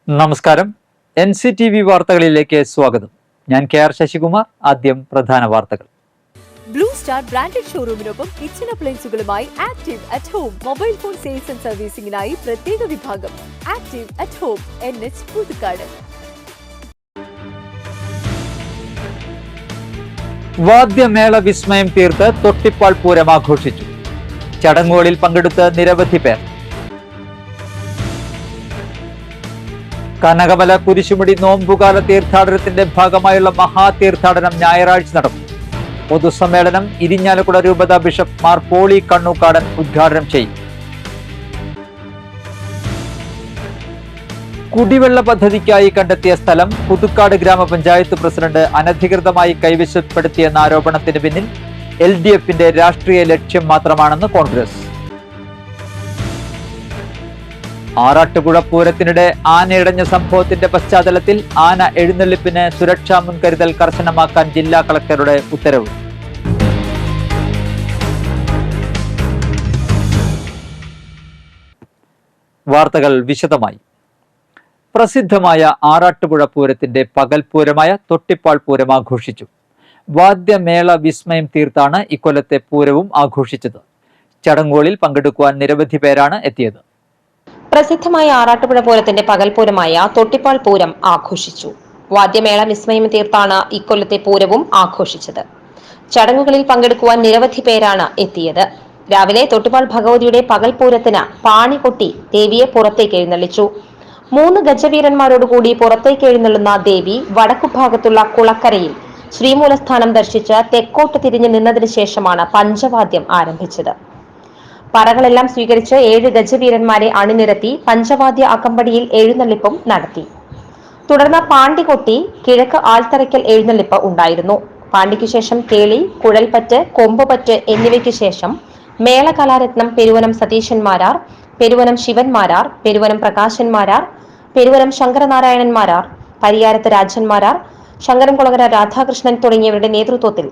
നമസ്കാരം. NCTV വാർത്തകളിലേക്ക് സ്വാഗതം. ഞാൻ KR ശശികുമാർ. ആദ്യം പ്രധാന വാർത്തകൾ. ബ്ലൂ സ്റ്റാർ ബ്രാൻഡഡ് ഷോറൂമിനൊപ്പം കിച്ചൺ അപ്ലയൻസുകളുമായി Active at Home mobile phone sales and സർവീസിംഗിനായി പ്രത്യേക വിഭാഗം Active at Home NH Puthukkad. വാദ്യമേള വിസ്മയം തീർത്ത് തൊട്ടിപ്പാൾ പൂരം ആഘോഷിച്ചു. ചടങ്ങുകളിൽ പങ്കെടുത്ത നിരവധി പേർ. കനകമല കുരിശുമുടി നോമ്പുകാല തീർത്ഥാടനത്തിന്റെ ഭാഗമായുള്ള മഹാതീർത്ഥാടനം ഞായറാഴ്ച നടക്കും. പൊതുസമ്മേളനം ഇരിഞ്ഞാലക്കുട രൂപത ബിഷപ്പ് മാർ പോളി കണ്ണൂക്കാടൻ ഉദ്ഘാടനം ചെയ്യും. കുടിവെള്ള പദ്ധതിക്കായി കണ്ടെത്തിയ സ്ഥലം പുതുക്കാട് ഗ്രാമപഞ്ചായത്ത് പ്രസിഡന്റ് അനധികൃതമായി കൈവശപ്പെടുത്തിയെന്ന ആരോപണത്തിന് പിന്നിൽ LDFന്റെ രാഷ്ട്രീയ ലക്ഷ്യം മാത്രമാണെന്ന് കോൺഗ്രസ്. ആറാട്ടുപുഴ പൂരത്തിനിടെ ആനയിടഞ്ഞ സംഭവത്തിന്റെ പശ്ചാത്തലത്തിൽ ആന എഴുന്നള്ളിപ്പിന് സുരക്ഷാ മുൻകരുതൽ കർശനമാക്കാൻ ജില്ലാ കളക്ടറുടെ ഉത്തരവ്. വാർത്തകൾ വിശദമായി. പ്രസിദ്ധമായ ആറാട്ടുപുഴ പൂരത്തിന്റെ പകൽപൂരമായ തൊട്ടിപ്പാൾ പൂരം ആഘോഷിച്ചു. വാദ്യമേള വിസ്മയം തീർത്താണ് ഇക്കൊല്ലത്തെ പൂരവും ആഘോഷിച്ചത്. ചടങ്ങുകളിൽ പങ്കെടുക്കുവാൻ നിരവധി പേരാണ് എത്തിയത്. പ്രസിദ്ധമായ ആറാട്ടുപുഴ പൂരത്തിന്റെ പകൽപൂരമായ തൊട്ടിപ്പാൾ പൂരം ആഘോഷിച്ചു. വാദ്യമേള വിസ്മയം തീർത്താണ് ഇക്കൊല്ലത്തെ പൂരവും ആഘോഷിച്ചത്. ചടങ്ങുകളിൽ പങ്കെടുക്കുവാൻ നിരവധി പേരാണ് എത്തിയത്. രാവിലെ തൊട്ടിപ്പാൾ ഭഗവതിയുടെ പകൽപൂരത്തിന് പാണി കൊട്ടി ദേവിയെ പുറത്തേക്ക് എഴുന്നള്ളിച്ചു. 3 ഗജവീരന്മാരോടുകൂടി പുറത്തേക്ക് എഴുന്നള്ളുന്ന ദേവി വടക്കുഭാഗത്തുള്ള കുളക്കരയിൽ ശ്രീമൂലസ്ഥാനം ദർശിച്ച് തെക്കോട്ട് തിരിഞ്ഞു നിന്നതിനു ശേഷമാണ് പഞ്ചവാദ്യം ആരംഭിച്ചത്. പറകളെല്ലാം സ്വീകരിച്ച് 7 ഗജവീരന്മാരെ അണിനിരത്തി പഞ്ചവാദ്യ അകമ്പടിയിൽ എഴുന്നള്ളിപ്പും നടത്തി. തുടർന്ന് പാണ്ടി കൊട്ടി കിഴക്ക് ആൽത്തറയ്ക്കൽ എഴുന്നള്ളിപ്പ് ഉണ്ടായിരുന്നു. പാണ്ടിക്ക് ശേഷം കേളി, കുഴൽപ്പറ്റ്, കൊമ്പുപറ്റ് എന്നിവയ്ക്ക് ശേഷം മേളകലാരത്നം പെരുവനം സതീശന്മാരാർ, പെരുവനം ശിവന്മാരാർ, പെരുവനം പ്രകാശന്മാരാർ, പെരുവനം ശങ്കരനാരായണന്മാരാർ, പരിയാരത്ത് രാജന്മാരാർ, ശങ്കരൻകുളങ്ങര രാധാകൃഷ്ണൻ തുടങ്ങിയവരുടെ നേതൃത്വത്തിൽ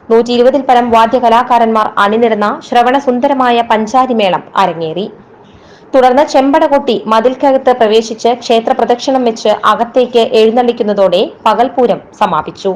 120-ൽ പരം വാദ്യകലാകാരന്മാർ അണിനിരന്ന ശ്രവണസുന്ദരമായ പഞ്ചാരിമേളം അരങ്ങേറി. തുടർന്ന് ചെമ്പട കൊട്ടി മതിൽക്കകത്ത് പ്രവേശിച്ച് ക്ഷേത്ര പ്രദക്ഷിണം വെച്ച് അകത്തേക്ക് എഴുന്നള്ളിക്കുന്നതോടെ പകൽപൂരം സമാപിച്ചു.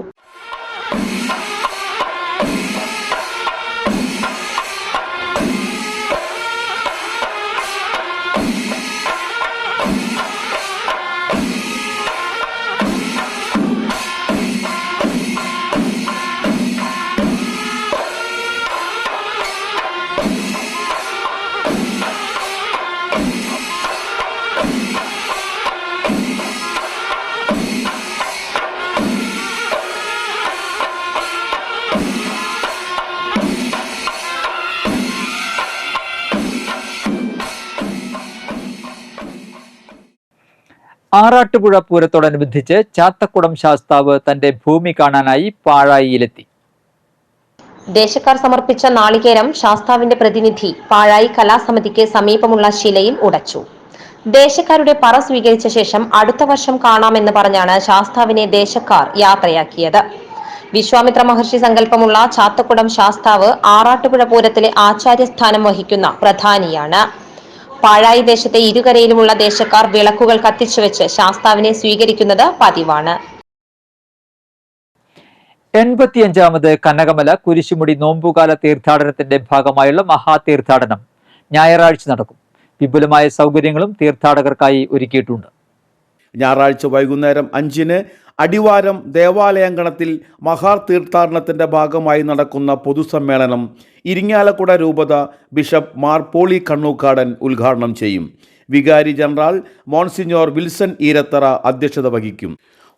ആറാട്ടുപുഴ പൂരത്തോടനുബന്ധിച്ച് ചാത്തക്കുടം ശാസ്താവ് തന്റെ ഭൂമി കാണാനായി പാഴായിയിലെത്തി. ദേശക്കാർ സമർപ്പിച്ച നാളികേരം ശാസ്താവിന്റെ പ്രതിനിധി പാഴായി കലാസമിതിക്ക് സമീപമുള്ള ശിലയിൽ ഉടച്ചു. ദേശക്കാരുടെ പറ സ്വീകരിച്ച ശേഷം അടുത്ത വർഷം കാണാമെന്ന് പറഞ്ഞാണ് ശാസ്താവിനെ ദേശക്കാർ യാത്രയാക്കിയത്. വിശ്വാമിത്ര മഹർഷി സങ്കല്പമുള്ള ചാത്തക്കുടം ശാസ്താവ് ആറാട്ടുപുഴ പൂരത്തിലെ ആചാര്യസ്ഥാനം വഹിക്കുന്ന പ്രധാനിയാണ്. പാഴായി ദേശത്തെ ഇരുകരയിലുമുള്ള ദേശക്കാർ വിളക്കുകൾ കത്തിച്ചുവെച്ച് ശാസ്താവിനെ സ്വീകരിക്കുന്നത് പതിവാണ്. 85ാമത് കനകമല കുരിശുമുടി നോമ്പുകാല തീർത്ഥാടനത്തിന്റെ ഭാഗമായുള്ള മഹാതീർത്ഥാടനം ഞായറാഴ്ച നടക്കും. വിപുലമായ സൗകര്യങ്ങളും തീർത്ഥാടകർക്കായി ഒരുക്കിയിട്ടുണ്ട്. ഞായറാഴ്ച വൈകുന്നേരം 5-ന് അടിവാരം ദേവാലയാങ്കണത്തിൽ മഹാതീർത്ഥാടനത്തിന്റെ ഭാഗമായി നടക്കുന്ന പൊതുസമ്മേളനം ഇരിങ്ങാലക്കുട രൂപത ബിഷപ്പ് മാർ പോളി കണ്ണൂക്കാടൻ ഉദ്ഘാടനം ചെയ്യും. വികാരി ജനറൽ മോൺസിഞ്ഞോർ വിൽസൺ ഈരത്തറ അധ്യക്ഷത വഹിക്കും.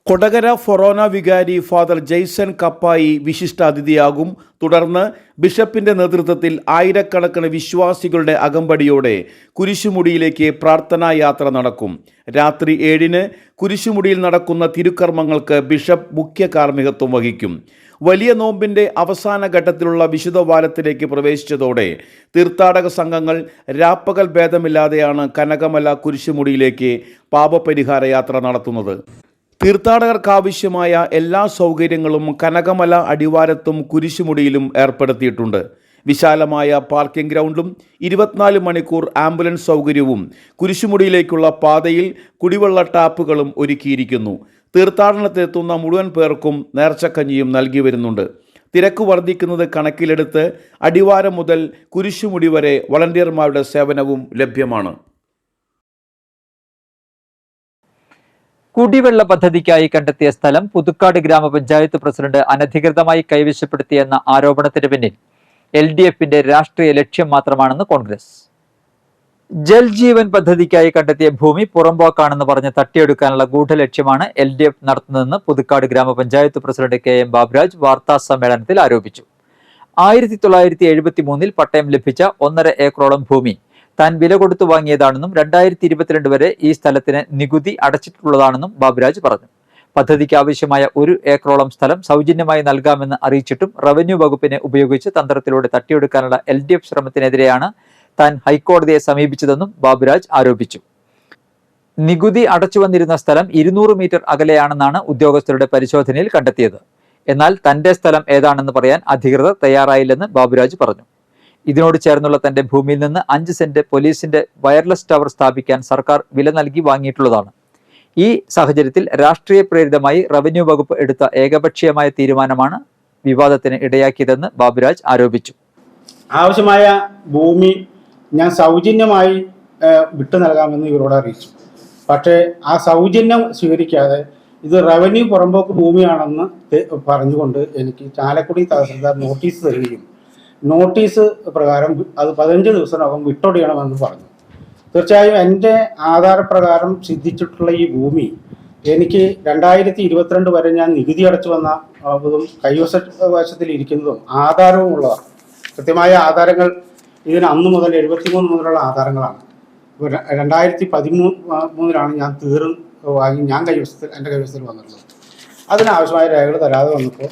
കൊടകര ഫൊറോന വികാരി ഫാദർ ജെയ്സൺ കപ്പായി വിശിഷ്ടാതിഥിയാകും. തുടർന്ന് ബിഷപ്പിന്റെ നേതൃത്വത്തിൽ ആയിരക്കണക്കിന് വിശ്വാസികളുടെ അകമ്പടിയോടെ കുരിശുമുടിയിലേക്ക് പ്രാർത്ഥനാ യാത്ര നടക്കും. രാത്രി 7-ന് കുരിശുമുടിയിൽ നടക്കുന്ന തിരുക്കർമ്മങ്ങൾക്ക് ബിഷപ്പ് മുഖ്യ കാർമ്മികത്വം വഹിക്കും. വലിയ നോമ്പിന്റെ അവസാന ഘട്ടത്തിലുള്ള വിശുദ്ധ വാരത്തിലേക്ക് പ്രവേശിച്ചതോടെ തീർത്ഥാടക സംഘങ്ങൾ രാപ്പകൽ ഭേദമില്ലാതെയാണ് കനകമല കുരിശുമുടിയിലേക്ക് പാപപരിഹാര യാത്ര നടത്തുന്നത്. തീർത്ഥാടകർക്കാവശ്യമായ എല്ലാ സൗകര്യങ്ങളും കനകമല അടിവാരത്തും കുരിശുമുടിയിലും ഏർപ്പെടുത്തിയിട്ടുണ്ട്. വിശാലമായ പാർക്കിംഗ് ഗ്രൗണ്ടും 24 മണിക്കൂർ ആംബുലൻസ് സൗകര്യവും കുരിശുമുടിയിലേക്കുള്ള പാതയിൽ കുടിവെള്ള ടാപ്പുകളും ഒരുക്കിയിരിക്കുന്നു. തീർത്ഥാടനത്തിലെത്തുന്ന മുഴുവൻ പേർക്കും നേർച്ചക്കഞ്ഞിയും നൽകി വരുന്നുണ്ട്. തിരക്ക് വർദ്ധിക്കുന്നത് കണക്കിലെടുത്ത് അടിവാരം മുതൽ കുരിശുമുടി വരെ വളണ്ടിയർമാരുടെ സേവനവും ലഭ്യമാണ്. കുടിവെള്ള പദ്ധതിക്കായി കണ്ടെത്തിയ സ്ഥലം പുതുക്കാട് ഗ്രാമപഞ്ചായത്ത് പ്രസിഡന്റ് അനധികൃതമായി കൈവശപ്പെടുത്തിയെന്ന ആരോപണത്തിന് പിന്നിൽ LDFന്റെ രാഷ്ട്രീയ ലക്ഷ്യം മാത്രമാണെന്ന് കോൺഗ്രസ്. ജൽ ജീവൻ പദ്ധതിക്കായി കണ്ടെത്തിയ ഭൂമി പുറമ്പോക്കാണെന്ന് പറഞ്ഞ് തട്ടിയെടുക്കാനുള്ള ഗൂഢലക്ഷ്യമാണ് LDF നടത്തുന്നതെന്ന് പുതുക്കാട് ഗ്രാമപഞ്ചായത്ത് പ്രസിഡന്റ് KM ബാബുരാജ് വാർത്താ സമ്മേളനത്തിൽ ആരോപിച്ചു. 1973 പട്ടയം ലഭിച്ച 1.5 ഏക്കറോളം ഭൂമി താൻ വില കൊടുത്തു വാങ്ങിയതാണെന്നും 2022 വരെ ഈ സ്ഥലത്തിന് നികുതി അടച്ചിട്ടുള്ളതാണെന്നും ബാബുരാജ് പറഞ്ഞു. പദ്ധതിക്ക് ആവശ്യമായ 1 ഏക്കറോളം സ്ഥലം സൗജന്യമായി നൽകാമെന്ന് അറിയിച്ചിട്ടും റവന്യൂ വകുപ്പിനെ ഉപയോഗിച്ച് തന്ത്രത്തിലൂടെ തട്ടിയെടുക്കാനുള്ള LDF ശ്രമത്തിനെതിരെയാണ് താൻ ഹൈക്കോടതിയെ സമീപിച്ചതെന്നും ബാബുരാജ് ആരോപിച്ചു. നികുതി അടച്ചു വന്നിരുന്ന സ്ഥലം 200 മീറ്റർ അകലെയാണെന്നാണ് ഉദ്യോഗസ്ഥരുടെ പരിശോധനയിൽ കണ്ടെത്തിയത്. എന്നാൽ തന്റെ സ്ഥലം ഏതാണെന്ന് പറയാൻ അധികൃതർ തയ്യാറായില്ലെന്ന് ബാബുരാജ് പറഞ്ഞു. ഇതിനോട് ചേർന്നുള്ള തന്റെ ഭൂമിയിൽ നിന്ന് 5 സെന്റ് പോലീസിന്റെ വയർലെസ് ടവർ സ്ഥാപിക്കാൻ സർക്കാർ വില നൽകി വാങ്ങിയിട്ടുള്ളതാണ്. ഈ സാഹചര്യത്തിൽ രാഷ്ട്രീയ പ്രേരിതമായി റവന്യൂ വകുപ്പ് എടുത്ത ഏകപക്ഷീയമായ തീരുമാനമാണ് വിവാദത്തിന് ഇടയാക്കിയതെന്ന് ബാബുരാജ് ആരോപിച്ചു. ആവശ്യമായ ഭൂമി ഞാൻ സൗജന്യമായി വിട്ടു നൽകാമെന്ന് ഇവരോട് അറിയിച്ചു. പക്ഷേ ആ സൗജന്യം സ്വീകരിക്കാതെ ഇത് റവന്യൂ പുറമ്പോക്ക് ഭൂമിയാണെന്ന് പറഞ്ഞുകൊണ്ട് എനിക്ക് ചാലക്കുടി തഹസിൽദാർ നോട്ടീസ് തരികയും നോട്ടീസ് പ്രകാരം അത് 15 ദിവസത്തിനകം വിട്ടൊടിയണമെന്ന് പറഞ്ഞു. തീർച്ചയായും എൻ്റെ ആധാരപ്രകാരം സിദ്ധിച്ചിട്ടുള്ള ഈ ഭൂമി എനിക്ക് 2022 വരെ ഞാൻ നികുതി അടച്ചു വന്നതും കൈവശത്തിലിരിക്കുന്നതും ആധാരവും ഉള്ളതാണ്. കൃത്യമായ ആധാരങ്ങൾ ഇതിന് അന്ന് മുതൽ 73 മുതലുള്ള ആധാരങ്ങളാണ്. 2013 ഞാൻ വാങ്ങി എൻ്റെ കൈവശത്തിൽ വന്നിട്ടുള്ളത്. അതിനാവശ്യമായ രേഖകൾ തരാതെ വന്നപ്പോൾ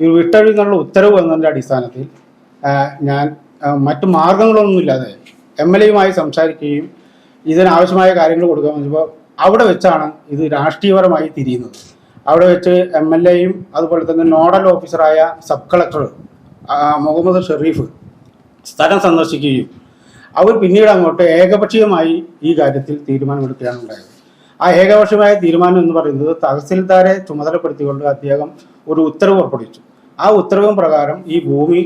ഈ വിട്ടൊഴിഞ്ഞുള്ള ഉത്തരവ് വന്നതിൻ്റെ അടിസ്ഥാനത്തിൽ ഞാൻ മറ്റു മാർഗങ്ങളൊന്നുമില്ലാതെ MLAയുമായി സംസാരിക്കുകയും ഇതിനാവശ്യമായ കാര്യങ്ങൾ കൊടുക്കാൻ വന്നപ്പോൾ അവിടെ വെച്ചാണ് ഇത് രാഷ്ട്രീയപരമായി തിരിയുന്നത്. അവിടെ വെച്ച് MLAയും അതുപോലെ തന്നെ നോഡൽ ഓഫീസറായ സബ് കളക്ടർ മുഹമ്മദ് ഷെരീഫ് സ്ഥലം സന്ദർശിക്കുകയും അവർ പിന്നീട് അങ്ങോട്ട് ഏകപക്ഷീയമായി ഈ കാര്യത്തിൽ തീരുമാനമെടുക്കുകയാണ് ഉണ്ടായത്. ആ ഏകപക്ഷീയമായ തീരുമാനം എന്ന് പറയുന്നത് തഹസിൽദാരെ ചുമതലപ്പെടുത്തിക്കൊണ്ട് അദ്ദേഹം ഒരു ഉത്തരവ് പുറപ്പെടുവിച്ചു. ആ ഉത്തരവും പ്രകാരം ഈ ഭൂമി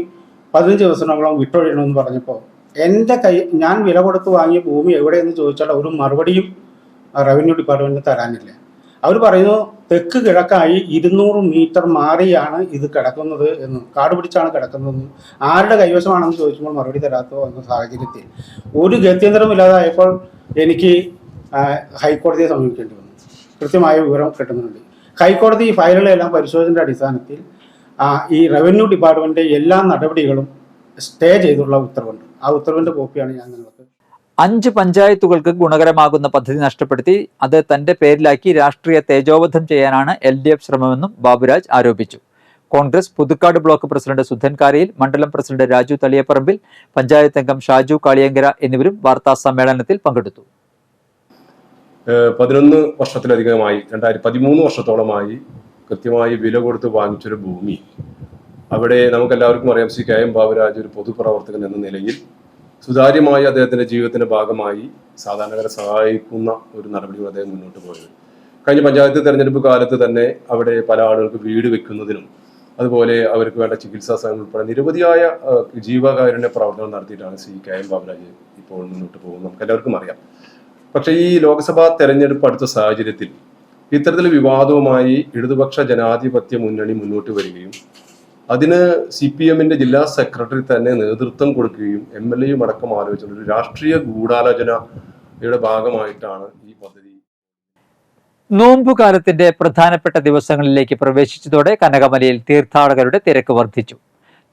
15 ദിവസങ്ങളോളം വിട്ടൊഴിയണമെന്ന് പറഞ്ഞപ്പോൾ ഞാൻ വില കൊടുത്ത് വാങ്ങിയ ഭൂമി എവിടെയെന്ന് ചോദിച്ചാൽ ഒരു മറുപടിയും റവന്യൂ ഡിപ്പാർട്ട്മെന്റിന് തരാനില്ല. അവർ പറയുന്നു തെക്ക് കിഴക്കായി 200 മീറ്റർ മാറിയാണ് ഇത് കിടക്കുന്നത് എന്നും കാട് പിടിച്ചാണ് കിടക്കുന്നതെന്നും ആരുടെ കൈവശമാണെന്ന് ചോദിക്കുമ്പോൾ മറുപടി തരാത്തോ എന്ന സാഹചര്യത്തിൽ ഒരു ഗത്യന്തരമില്ലാതായപ്പോൾ എനിക്ക് ഹൈക്കോടതിയെ സമീപിക്കേണ്ടി വന്നു. കൃത്യമായ വിവരം കിട്ടുന്നുണ്ട്. ഹൈക്കോടതി ഈ ഫയലുകളെല്ലാം പരിശോധനയുടെ അടിസ്ഥാനത്തിൽ ഈ റവന്യൂ ഡിപ്പാർട്ട്മെന്റിന്റെ എല്ലാ നടപടികളും സ്റ്റേ ചെയ്തുള്ള ഉത്തരവുണ്ട്. ആ ഉത്തരവിന്റെ കോപ്പിയാണ് ഞാൻ നിങ്ങൾക്ക്. 5 പഞ്ചായത്തുകൾക്ക് ഗുണകരമാകുന്ന പദ്ധതി നഷ്ടപ്പെടുത്തി അത് തന്റെ പേരിലാക്കി രാഷ്ട്രീയ തേജോവധം ചെയ്യാനാണ് LDF ശ്രമമെന്നും ബാബുരാജ് ആരോപിച്ചു. കോൺഗ്രസ് പുതുക്കാട് ബ്ലോക്ക് പ്രസിഡന്റ് സുധൻ കാരയിൽ, മണ്ഡലം പ്രസിഡന്റ് രാജു തളിയപ്പറമ്പിൽ, പഞ്ചായത്ത് അംഗം ഷാജു കാളിയങ്കര എന്നിവരും വാർത്താ സമ്മേളനത്തിൽ പങ്കെടുത്തു. 11 വർഷത്തിലധികമായി 2013 വർഷത്തോളമായി കൃത്യമായി വില കൊടുത്ത് വാങ്ങിച്ചൊരു ഭൂമി അവിടെ നമുക്കെല്ലാവർക്കും അറിയാം. ശ്രീ KM ബാബുരാജ് ഒരു പൊതുപ്രവർത്തകൻ എന്ന നിലയിൽ സുതാര്യമായി അദ്ദേഹത്തിന്റെ ജീവിതത്തിന്റെ ഭാഗമായി സാധാരണക്കാരെ സഹായിക്കുന്ന ഒരു നടപടികൾ അദ്ദേഹം മുന്നോട്ട് പോയത്. കഴിഞ്ഞ പഞ്ചായത്ത് തെരഞ്ഞെടുപ്പ് കാലത്ത് തന്നെ അവിടെ പല ആളുകൾക്ക് വീട് വെക്കുന്നതിനും അതുപോലെ അവർക്ക് വേണ്ട ചികിത്സാ സഹായങ്ങൾ ഉൾപ്പെടെ നിരവധിയായ ജീവകാരുണ്യ പ്രവർത്തനം നടത്തിയിട്ടാണ് ശ്രീ KM ബാബുരാജ് ഇപ്പോൾ മുന്നോട്ട് പോകുന്നത്. നമുക്ക് എല്ലാവർക്കും അറിയാം. പക്ഷേ ഈ ലോക്സഭാ തെരഞ്ഞെടുപ്പ് അടുത്ത സാഹചര്യത്തിൽ ഇത്തരത്തിൽ വിവാദവുമായി ഇടതുപക്ഷ ജനാധിപത്യ മുന്നണി മുന്നോട്ട് വരികയും അതിന് CPMന്റെ ജില്ലാ സെക്രട്ടറി തന്നെ നേതൃത്വം കൊടുക്കുകയും MLAയും അടക്കം ആലോചിച്ചുള്ള ഒരു രാഷ്ട്രീയ ഗൂഢാലോചനയുടെ ഭാഗമായിട്ടാണ് ഈ പദ്ധതി. നോമ്പുകാലത്തിന്റെ പ്രധാനപ്പെട്ട ദിവസങ്ങളിലേക്ക് പ്രവേശിച്ചതോടെ കനകമലയിൽ തീർത്ഥാടകരുടെ തിരക്ക് വർദ്ധിച്ചു.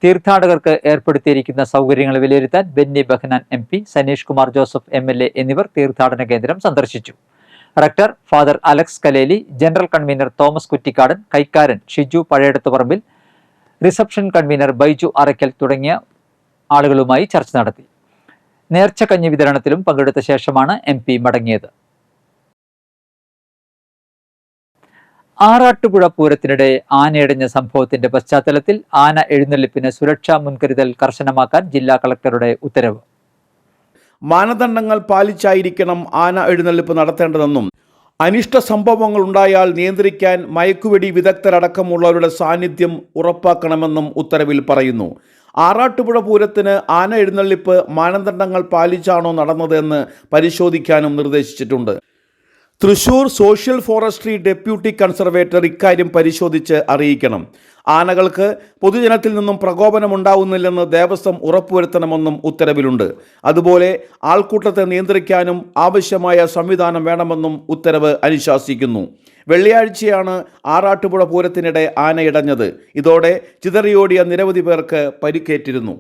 തീർത്ഥാടകർക്ക് ഏർപ്പെടുത്തിയിരിക്കുന്ന സൗകര്യങ്ങൾ വിലയിരുത്താൻ ബെന്നി ബെഹനാൻ MP, സനീഷ് കുമാർ ജോസഫ് MLA എന്നിവർ തീർത്ഥാടന കേന്ദ്രം സന്ദർശിച്ചു. Rector father Alex Kaleli, general convener Thomas Kuttikkadan, കൈക്കാരൻ ഷിജു പഴയടത്തുപറമ്പിൽ, റിസപ്ഷൻ കൺവീനർ ബൈജു അറയ്ക്കൽ തുടങ്ങിയ ആളുകളുമായി ചർച്ച നടത്തി. നേർച്ചക്കഞ്ഞി വിതരണത്തിലും പങ്കെടുത്ത ശേഷമാണ് MP മടങ്ങിയത്. ആറാട്ടുപുഴ പൂരത്തിനിടെ ആനയടിഞ്ഞ സംഭവത്തിന്റെ പശ്ചാത്തലത്തിൽ ആന എഴുന്നള്ളിപ്പിന് സുരക്ഷാ മുൻകരുതൽ കർശനമാക്കാൻ ജില്ലാ കളക്ടറുടെ ഉത്തരവ്. മാനദണ്ഡങ്ങൾ പാലിച്ചായിരിക്കണം ആന എഴുന്നള്ളിപ്പ് നടത്തേണ്ടതെന്നും അനിഷ്ട സംഭവങ്ങൾ ഉണ്ടായാൽ നിയന്ത്രിക്കാൻ മയക്കുവെടി വിദഗ്ധരടക്കമുള്ളവരുടെ സാന്നിധ്യം ഉറപ്പാക്കണമെന്നും ഉത്തരവിൽ പറയുന്നു. ആറാട്ടുപുഴ പൂരത്തിന് ആന എഴുന്നള്ളിപ്പ് മാനദണ്ഡങ്ങൾ പാലിച്ചാണോ നടന്നതെന്ന് പരിശോധിക്കാനും നിർദ്ദേശിച്ചിട്ടുണ്ട്. Thrissur social forestry deputy conservator ഇക്കാര്യം പരിശോധിച്ച് അറിയിക്കണം. ആനകൾക്ക് പൊതുജനത്തിൽ നിന്നും പ്രകോപനമുണ്ടാവുന്നില്ലെന്ന് ദേവസ്വം ഉറപ്പുവരുത്തണമെന്നും ഉത്തരവിലുണ്ട്. അതുപോലെ ആൾക്കൂട്ടത്തെ നിയന്ത്രിക്കാനും ആവശ്യമായ സംവിധാനം വേണമെന്നും ഉത്തരവ് അനുശാസിക്കുന്നു. വെള്ളിയാഴ്ചയാണ് ആറാട്ടുപുഴ പൂരത്തിനിടെ ആനയിടഞ്ഞത്. ഇതോടെ ചിതറിയോടിയ നിരവധി പേർക്ക് പരിക്കേറ്റിരുന്നു.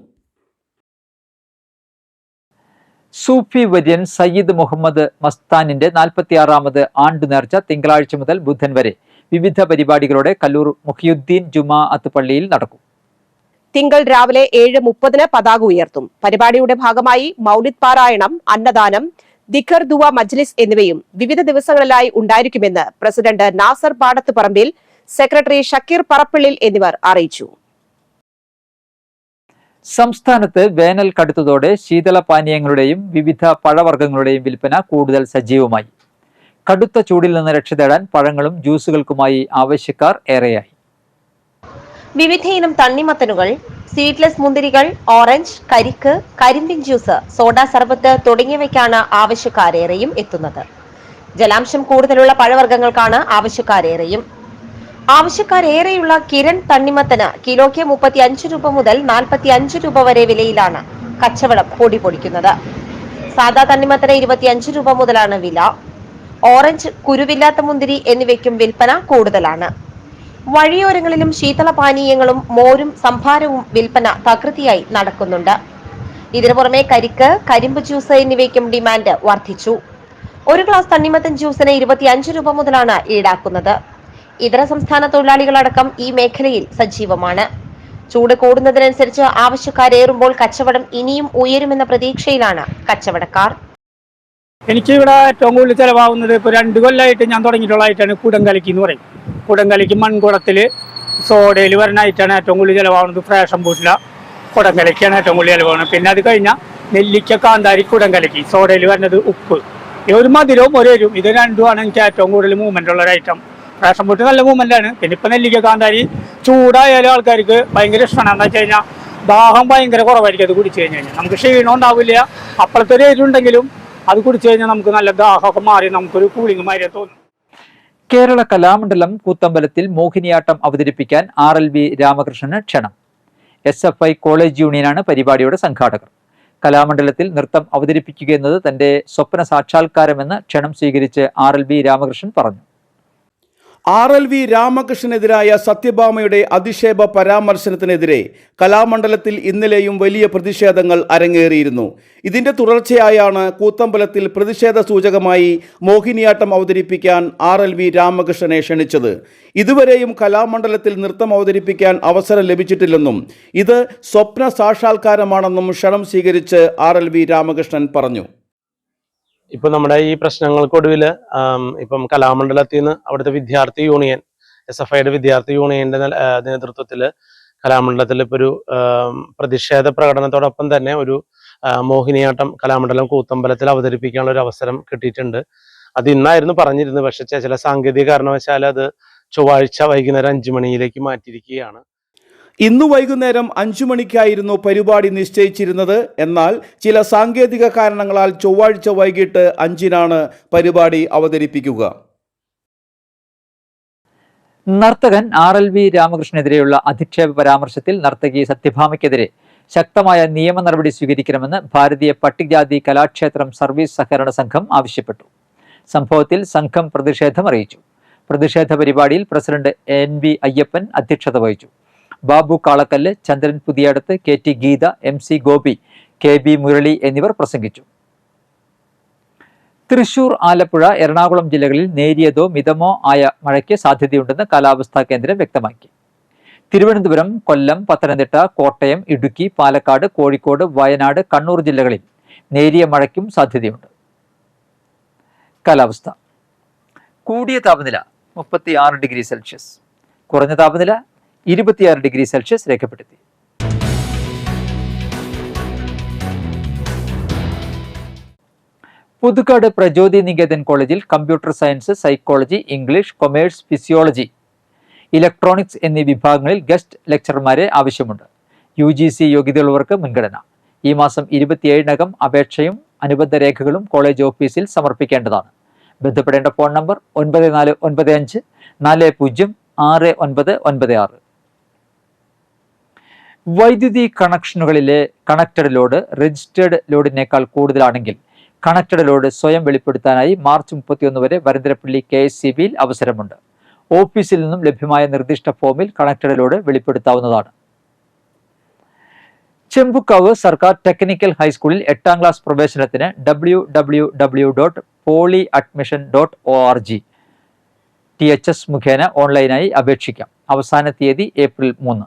സൂഫി വര്യൻ സയ്യിദ് മുഹമ്മദ് മസ്താനിന്റെ 46ാമത് ആണ്ടുനേർച്ച തിങ്കളാഴ്ച മുതൽ ബുധൻ വരെ വിവിധ പരിപാടികളോടെ കല്ലൂർ മുഹിയുദ്ദീൻ ജുമാഅത്ത് പള്ളിയിൽ നടക്കും. തിങ്കൾ രാവിലെ 7:30 പതാക ഉയർത്തും. പരിപാടിയുടെ ഭാഗമായി മൗലിദ് പാരായണം, അന്നദാനം, ദിഖർ ദുവ മജ്ലിസ് എന്നിവയും വിവിധ ദിവസങ്ങളിലായി ഉണ്ടായിരിക്കുമെന്ന് പ്രസിഡന്റ് നാസർ പാടത്ത് പറമ്പിൽ, സെക്രട്ടറി ഷക്കീർ പറപ്പിള്ളിൽ എന്നിവർ അറിയിച്ചു. സംസ്ഥാനത്ത് വേനൽ കടുത്തതോടെ ശീതളപാനീയങ്ങളുടെയും വിവിധ പഴവർഗ്ഗങ്ങളുടെയും വിൽപ്പന കൂടുതൽ സജീവമായി. കടുത്ത ചൂടിൽ നിന്ന് രക്ഷ തേടാൻ പഴങ്ങളും ജ്യൂസുകൾക്കുമായി ആവശ്യക്കാർ ഏറെയായി. വിവിധയിനം തണ്ണിമത്തനുകൾ, സീഡ്ലെസ് മുന്തിരികൾ, ഓറഞ്ച്, കരിക്ക്, കരിമ്പിൻ ജ്യൂസ്, സോഡ സർബത്ത് തുടങ്ങിയവയ്ക്കാണ് ആവശ്യക്കാരേറെയും എത്തുന്നത്. ജലാംശം കൂടുതലുള്ള പഴവർഗ്ഗങ്ങൾക്കാണ് ആവശ്യക്കാരേറെയും. ആവശ്യക്കാരേറെയുള്ള കിരൺ തണ്ണിമത്തന് കിലോയ്ക്ക് 35 രൂപ മുതൽ 45 രൂപ വരെ വിലയിലാണ് കച്ചവടം പൊടിപൊടിക്കുന്നത്. സാദാ തണ്ണിമത്തന് 25 രൂപ മുതലാണ് വില. ഓറഞ്ച്, കുരുവില്ലാത്ത മുന്തിരി എന്നിവയ്ക്കും വിൽപ്പന കൂടുതലാണ്. വഴിയോരങ്ങളിലും ശീതളപാനീയങ്ങളും മോരും സംഭാരവും വിൽപ്പന തകൃതിയായി നടക്കുന്നുണ്ട്. ഇതിനു പുറമെ കരിക്ക്, കരിമ്പ് ജ്യൂസ് എന്നിവയ്ക്കും ഡിമാൻഡ് വർദ്ധിച്ചു. ഒരു ഗ്ലാസ് തണ്ണിമത്തൻ ജ്യൂസിന് 25 രൂപ മുതലാണ് ഈടാക്കുന്നത്. ഇതര സംസ്ഥാന തൊഴിലാളികളടക്കം ഈ മേഖലയിൽ സജീവമാണ്. ചൂട് കൂടുന്നതിനനുസരിച്ച് ആവശ്യക്കാരേറുമ്പോൾ കച്ചവടം ഇനിയും ഉയരുമെന്ന പ്രതീക്ഷയിലാണ് കച്ചവടക്കാർ. എനിക്ക് ഇവിടെ ഏറ്റവും കൂടുതൽ ചിലവാകുന്നത് ഇപ്പോൾ 2 കൊല്ലമായിട്ട് ഞാൻ തുടങ്ങിയിട്ടുള്ളതായിട്ടാണ് കുടംകലക്കി എന്ന് പറയും. കുടംകലക്കി മൺകുടത്തിൽ സോഡയിൽ വരുന്നതായിട്ടാണ് ഏറ്റവും കൂടുതൽ ചിലവാകുന്നത്. ഫ്രേഷൻ ബൂട്ടില കുടംകലക്കിയാണ് ഏറ്റവും കൂടുതൽ ചിലവാകുന്നത്. പിന്നെ അത് കഴിഞ്ഞാൽ നെല്ലിക്ക, കാന്താരി, കുടംകലക്കി, സോഡയിൽ വരുന്നത് ഉപ്പ്. ഈ ഒരു മധുരവും ഒരു എരിവും, ഇത് രണ്ടുമാണ് എനിക്ക് ഏറ്റവും കൂടുതൽ മൂവ്മെന്റ് ഉള്ള ഒരു ഐറ്റം. റേഷൻ ബൂട്ട് നല്ല മൂവ്മെന്റ് ആണ്. പിന്നെ ഇപ്പം നെല്ലിക്ക, കാന്താരി ചൂടായാലും ആൾക്കാർക്ക് ഭയങ്കര ഇഷ്ടമാണ്. എന്താ വെച്ച് കഴിഞ്ഞാൽ ദാഹം ഭയങ്കര കുറവായിരിക്കും. അത് കുടിച്ചു കഴിഞ്ഞാൽ നമുക്ക് ക്ഷീണം ഉണ്ടാവില്ല. അപ്പോഴത്തെ ഒരു എരിവുണ്ടെങ്കിലും അത് കുടിച്ചു കഴിഞ്ഞാൽ നമുക്ക് നല്ല ദാഹമൊക്കെ മാറി നമുക്കൊരു കൂളിംഗ് മാതിരി തോന്നും. കേരള കലാമണ്ഡലം കൂത്തമ്പലത്തിൽ മോഹിനിയാട്ടം അവതരിപ്പിക്കാൻ RLV രാമകൃഷ്ണന് ക്ഷണം. SFI കോളേജ് യൂണിയനാണ് പരിപാടിയുടെ സംഘാടകർ. കലാമണ്ഡലത്തിൽ നൃത്തം അവതരിപ്പിക്കുക എന്നത് തന്റെ സ്വപ്ന സാക്ഷാത്കാരമെന്ന് ക്ഷണം സ്വീകരിച്ച് RLV രാമകൃഷ്ണൻ പറഞ്ഞു. RLV രാമകൃഷ്ണനെതിരായ സത്യഭാമയുടെ അധിക്ഷേപ പരാമർശനത്തിനെതിരെ കലാമണ്ഡലത്തിൽ ഇന്നലെയും വലിയ പ്രതിഷേധങ്ങൾ അരങ്ങേറിയിരുന്നു. ഇതിന്റെ തുടർച്ചയായാണ് കൂത്തമ്പലത്തിൽ പ്രതിഷേധ സൂചകമായി മോഹിനിയാട്ടം അവതരിപ്പിക്കാൻ RLV രാമകൃഷ്ണനെ ക്ഷണിച്ചത്. ഇതുവരെയും കലാമണ്ഡലത്തിൽ നൃത്തം അവതരിപ്പിക്കാൻ അവസരം ലഭിച്ചിട്ടില്ലെന്നും ഇത് സ്വപ്ന സാക്ഷാത്കാരമാണെന്നും ക്ഷണം സ്വീകരിച്ച് RLV രാമകൃഷ്ണൻ പറഞ്ഞു. ഇപ്പം നമ്മുടെ ഈ പ്രശ്നങ്ങൾക്കൊടുവിൽ ഇപ്പം കലാമണ്ഡലത്തിൽ നിന്ന് അവിടുത്തെ വിദ്യാർത്ഥി യൂണിയൻ, SFIയുടെ വിദ്യാർത്ഥി യൂണിയന്റെ നേതൃത്വത്തിൽ കലാമണ്ഡലത്തിൽ ഇപ്പോൾ ഒരു പ്രതിഷേധ പ്രകടനത്തോടൊപ്പം തന്നെ ഒരു മോഹിനിയാട്ടം കലാമണ്ഡലം കൂത്തമ്പലത്തിൽ അവതരിപ്പിക്കാനുള്ള ഒരു അവസരം കിട്ടിയിട്ടുണ്ട്. അത് ഇന്നായിരുന്നു പറഞ്ഞിരുന്നത്. പക്ഷെ ചില സാങ്കേതിക കാരണവശാൽ അത് ചൊവ്വാഴ്ച വൈകുന്നേരം 5 മണിയിലേക്ക് മാറ്റിയിരിക്കുകയാണ്. ഇന്നു വൈകുന്നേരം 5 മണിക്കായിരുന്നു പരിപാടി നിശ്ചയിച്ചിരുന്നത്. എന്നാൽ ചില സാങ്കേതിക കാരണങ്ങളാൽ ചൊവ്വാഴ്ച വൈകിട്ട് 5-നാണ് പരിപാടി അവതരിപ്പിക്കുക. നർത്തകൻ RLV രാമകൃഷ്ണനെതിരെയുള്ള അധിക്ഷേപ പരാമർശത്തിൽ നർത്തകി സത്യഭാമയ്ക്കെതിരെ ശക്തമായ നിയമ നടപടി സ്വീകരിക്കണമെന്ന് ഭാരതീയ പട്ടികജാതി കലാക്ഷേത്രം സർവീസ് സഹകരണ സംഘം ആവശ്യപ്പെട്ടു. സംഭവത്തിൽ സംഘം പ്രതിഷേധം അറിയിച്ചു. പ്രതിഷേധ പരിപാടിയിൽ പ്രസിഡന്റ് NV അയ്യപ്പൻ അധ്യക്ഷത വഹിച്ചു. ബാബു കാളക്കല്ല്, ചന്ദ്രൻ Puthiyadath, KT Geetha, MC Gopi, KB Murali എന്നിവർ പ്രസംഗിച്ചു. തൃശൂർ, ആലപ്പുഴ, എറണാകുളം ജില്ലകളിൽ നേരിയതോ മിതമോ ആയ മഴയ്ക്ക് സാധ്യതയുണ്ടെന്ന് കാലാവസ്ഥാ കേന്ദ്രം വ്യക്തമാക്കി. തിരുവനന്തപുരം, കൊല്ലം, പത്തനംതിട്ട, കോട്ടയം, ഇടുക്കി, പാലക്കാട്, കോഴിക്കോട്, വയനാട്, കണ്ണൂർ ജില്ലകളിൽ നേരിയ മഴയ്ക്കും സാധ്യതയുണ്ട്. കാലാവസ്ഥ. കൂടിയ താപനില -36 °C. കുറഞ്ഞ താപനില 26 °C രേഖപ്പെടുത്തി. പുതുക്കാട് പ്രചോദി നികേതൻ കോളേജിൽ computer science, psychology, English, commerce, physiology, electronics എന്നീ വിഭാഗങ്ങളിൽ ഗസ്റ്റ് ലെക്ചർമാരെ ആവശ്യമുണ്ട്. UGC യോഗ്യതയുള്ളവർക്ക് മുൻഗണന. ഈ മാസം 27-നകം അപേക്ഷയും അനുബന്ധ രേഖകളും കോളേജ് ഓഫീസിൽ സമർപ്പിക്കേണ്ടതാണ്. ബന്ധപ്പെടേണ്ട ഫോൺ നമ്പർ 9495 406996. വൈദ്യുതി കണക്ഷനുകളിലെ കണക്റ്റഡ് ലോഡ് രജിസ്റ്റേർഡ് ലോഡിനേക്കാൾ കൂടുതലാണെങ്കിൽ കണക്റ്റഡ് ലോഡ് സ്വയം വെളിപ്പെടുത്താനായി മാർച്ച് 31 വരെ വരന്തരപ്പള്ളി KSCB-യിൽ അവസരമുണ്ട്. ഓഫീസിൽ നിന്നും ലഭ്യമായ നിർദ്ദിഷ്ട ഫോമിൽ കണക്റ്റഡ് ലോഡ് വെളിപ്പെടുത്താവുന്നതാണ്. ചെമ്പുക്കാവ് സർക്കാർ ടെക്നിക്കൽ ഹൈസ്കൂളിൽ 8ാം ക്ലാസ് പ്രവേശനത്തിന് www.polyadmission.org THS മുഖേന ഓൺലൈനായി അപേക്ഷിക്കാം. അവസാന തീയതി ഏപ്രിൽ 3.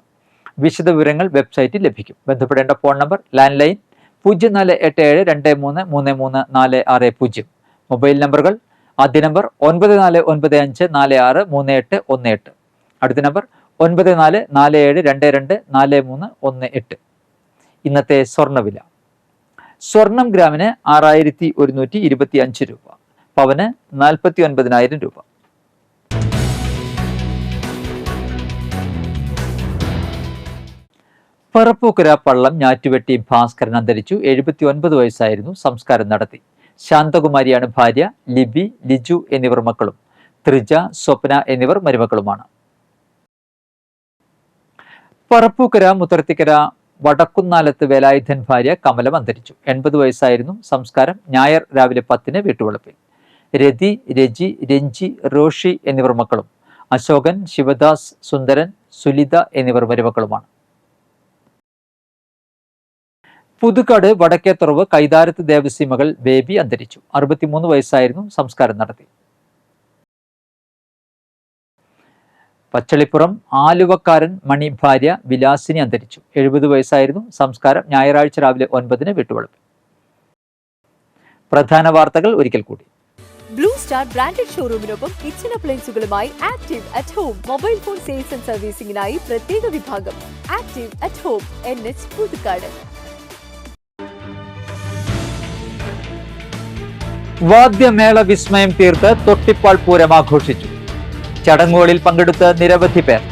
വിശദവിവരങ്ങൾ വെബ്സൈറ്റിൽ ലഭിക്കും. ബന്ധപ്പെടേണ്ട phone number land line 0487233460. Mobile നമ്പറുകൾ ആദ്യ നമ്പർ 9495463818. അടുത്ത നമ്പർ 9447224318. ഇന്നത്തെ സ്വർണ്ണവില. സ്വർണം ഗ്രാമിന് 6125 രൂപ, പവന് 49,000 രൂപ. പറപ്പൂക്കര പള്ളം ഞാറ്റുവെട്ടി ഭാസ്കരൻ അന്തരിച്ചു. 79 വയസ്സായിരുന്നു. സംസ്കാരം നടത്തി. ശാന്തകുമാരിയാണ് ഭാര്യ. ലിബി, ലിജു എന്നിവർ മക്കളും. ത്രിജ, സ്വപ്ന എന്നിവർ മരുമക്കളുമാണ്. പറപ്പൂക്കര മുത്തർത്തിക്കര വടക്കുന്നാലത്ത് വേലായുധൻ ഭാര്യ കമലം അന്തരിച്ചു. 80 വയസ്സായിരുന്നു. സംസ്കാരം ഞായർ രാവിലെ 10-ന് വീട്ടുവളപ്പിൽ. രതി, രജി, രഞ്ജി, റോഷി എന്നിവർ മക്കളും. അശോകൻ, ശിവദാസ്, സുന്ദരൻ, സുലിത എന്നിവർ മരുമക്കളുമാണ്. പുതുക്കാട് വടക്കേത്തുറവ് കൈതാരത്ത് ദേവസി മകൾ ബേബി അന്തരിച്ചു. 63 വയസ്സായിരുന്നു. സംസ്കാരം നടത്തി. പച്ചളിപ്പുറം ആലുവക്കാരൻ മണി ഭാര്യ വിലാസിനി അന്തരിച്ചു. 70 വയസ്സായിരുന്നു. സംസ്കാരം ഞായറാഴ്ച രാവിലെ 9-ന് വീട്ടുവളപ്പിൽ. പ്രധാന വാർത്തകൾ ഒരിക്കൽ കൂടി. ബ്ലൂ സ്റ്റാർ ബ്രാൻഡഡ് ഷോറൂമിനൊപ്പം കിച്ചൺ അപ്ലയൻസുകളുമായി Active at Home mobile phone sales and സർവീസിംഗിനായി പ്രത്യേക വിഭാഗം. Active at Home, NH Puthukkad. വാദ്യമേള വിസ്മയം തീർത്ത് തൊട്ടിപ്പാൾ പൂരം ആഘോഷിച്ചു. ചടങ്ങുകളിൽ പങ്കെടുത്ത നിരവധി പേർ.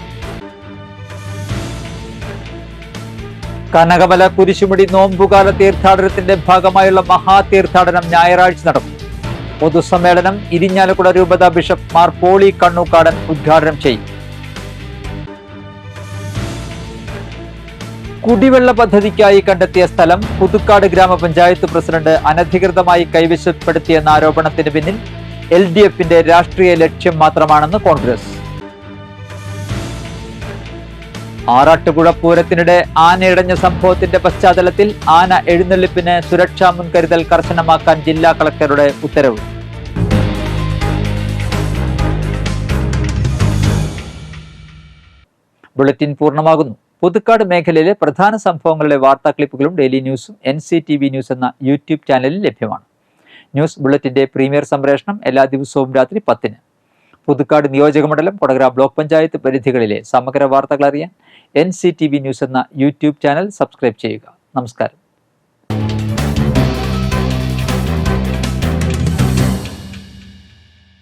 കനകമല കുരിശുമുടി നോമ്പുകാല തീർത്ഥാടനത്തിന്റെ ഭാഗമായുള്ള മഹാതീർത്ഥാടനം ഞായറാഴ്ച നടക്കും. പൊതുസമ്മേളനം ഇരിഞ്ഞാലക്കുട രൂപത ബിഷപ്പ് മാർ പോളി കണ്ണൂക്കാടൻ ഉദ്ഘാടനം ചെയ്യും. കുടിവെള്ള പദ്ധതിക്കായി കണ്ടെത്തിയ സ്ഥലം പുതുക്കാട് ഗ്രാമപഞ്ചായത്ത് പ്രസിഡന്റ് അനധികൃതമായി കൈവശപ്പെടുത്തിയെന്ന ആരോപണത്തിന് പിന്നിൽ LDF-ന്റെ രാഷ്ട്രീയ ലക്ഷ്യം മാത്രമാണെന്ന് കോൺഗ്രസ്. ആറാട്ടുപുഴ പൂരത്തിനിടെ ആനയിടഞ്ഞ സംഭവത്തിന്റെ പശ്ചാത്തലത്തിൽ ആന എഴുന്നള്ളിപ്പിന് സുരക്ഷാ മുൻകരുതൽ കർശനമാക്കാൻ ജില്ലാ കളക്ടറുടെ ഉത്തരവ്. ബുള്ളറ്റിൻ പൂർണ്ണമാകുന്നു. പുതുക്കാട് മേഖലയിലെ പ്രധാന സംഭവങ്ങളുടെ വാർത്താ ക്ലിപ്പുകളും ഡെയിലി ന്യൂസും NCTV ന്യൂസ് എന്ന യൂട്യൂബ് ചാനലിൽ ലഭ്യമാണ്. ന്യൂസ് ബുള്ളറ്റിന്റെ പ്രീമിയർ സംപ്രേഷണം എല്ലാ ദിവസവും രാത്രി 10-ന്. പുതുക്കാട് നിയോജകമണ്ഡലം, കൊടകര ബ്ലോക്ക് പഞ്ചായത്ത് പരിധികളിലെ സമഗ്ര വാർത്തകൾ അറിയാൻ NCTV ന്യൂസ് എന്ന യൂട്യൂബ് ചാനൽ സബ്സ്ക്രൈബ് ചെയ്യുക. നമസ്കാരം.